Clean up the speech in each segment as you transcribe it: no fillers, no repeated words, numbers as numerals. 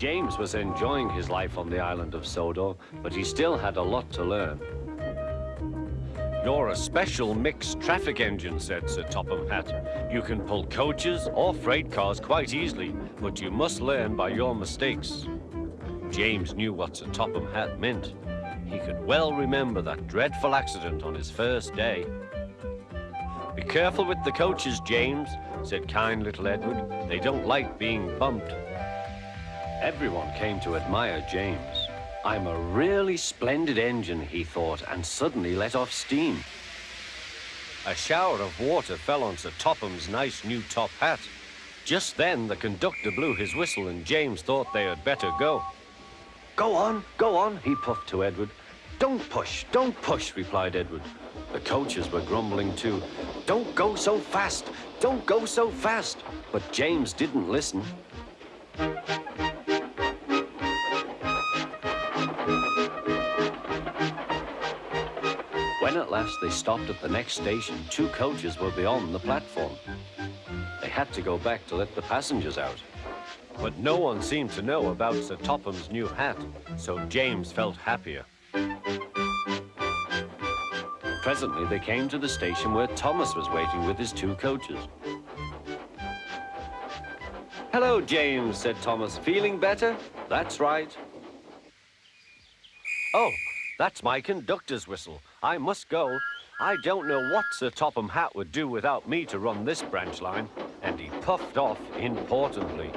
James was enjoying his life on the island of Sodor, but he still had a lot to learn. "You're a special mixed traffic engine," said Sir Topham Hatt. "You can pull coaches or freight cars quite easily, but you must learn by your mistakes." James knew what Sir Topham Hatt meant. He could well remember that dreadful accident on his first day. "Be careful with the coaches, James," said kind little Edward. "They don't like being bumped." Everyone came to admire James. "I'm a really splendid engine," he thought, and suddenly let off steam. A shower of water fell on Sir Topham's nice new top hat. Just then the conductor blew his whistle and James thought they had better go. Go on," he puffed to Edward. Don't push," replied Edward. The coaches were grumbling too. Don't go so fast," but James didn't listen. When at last they stopped at the next station, 2 coaches were beyond the platform. They had to go back to let the passengers out. But no one seemed to know about Sir Topham's new hat, so James felt happier. Presently they came to the station where Thomas was waiting with his 2 coaches. "Hello, James," said Thomas. "Feeling better?" "That's right." "Oh, that's my conductor's whistle. I must go. I don't know what Sir Topham Hatt would do without me to run this branch line." And he puffed off importantly.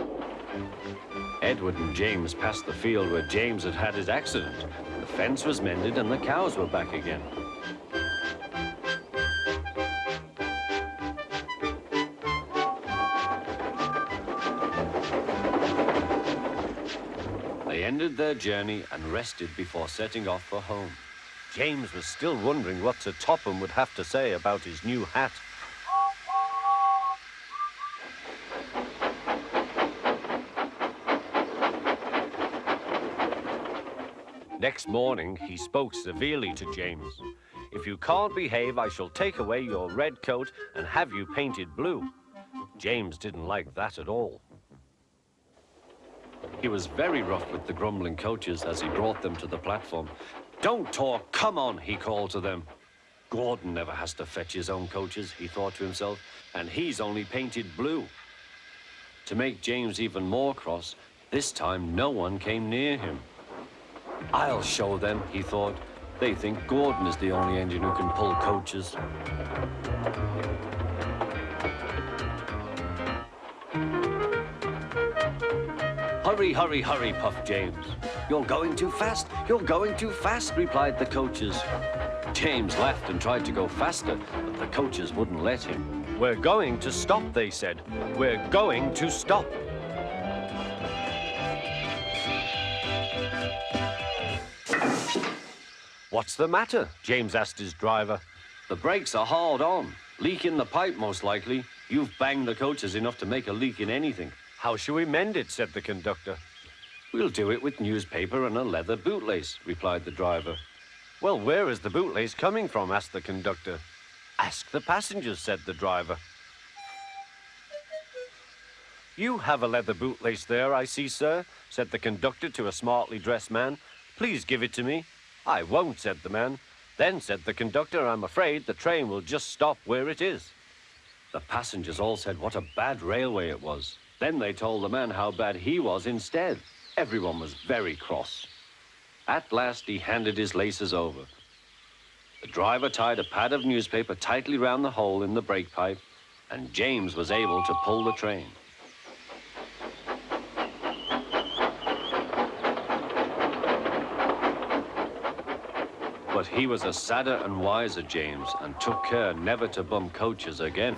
Edward and James passed the field where James had had his accident. The fence was mended and the cows were back again. They ended their journey and rested before setting off for home. James was still wondering what Sir Topham would have to say about his new hat. Next morning, he spoke severely to James. "If you can't behave, I shall take away your red coat and have you painted blue." James didn't like that at all. He was very rough with the grumbling coaches as he brought them to the platform. "Don't talk, come on," he called to them. "Gordon never has to fetch his own coaches," he thought to himself, "and he's only painted blue." To make James even more cross, this time no one came near him. "I'll show them," he thought. "They think Gordon is the only engine who can pull coaches." "Hurry, hurry, hurry," puffed James. You're going too fast, replied the coaches. James laughed and tried to go faster, but the coaches wouldn't let him. "We're going to stop," they said. "We're going to stop." "What's the matter?" James asked his driver. "The brakes are hard on. Leak in the pipe, most likely. You've banged the coaches enough to make a leak in anything." "How shall we mend it?" said the conductor. "We'll do it with newspaper and a leather bootlace," replied the driver. "Well, where is the bootlace coming from?" asked the conductor. "Ask the passengers," said the driver. "You have a leather bootlace there, I see, sir," said the conductor to a smartly dressed man. "Please give it to me." "I won't," said the man. "Then," said the conductor, "I'm afraid the train will just stop where it is." The passengers all said what a bad railway it was. Then they told the man how bad he was instead. Everyone was very cross. At last he handed his laces over. The driver tied a pad of newspaper tightly round the hole in the brake pipe, and James was able to pull the train. But he was a sadder and wiser James and took care never to bump coaches again.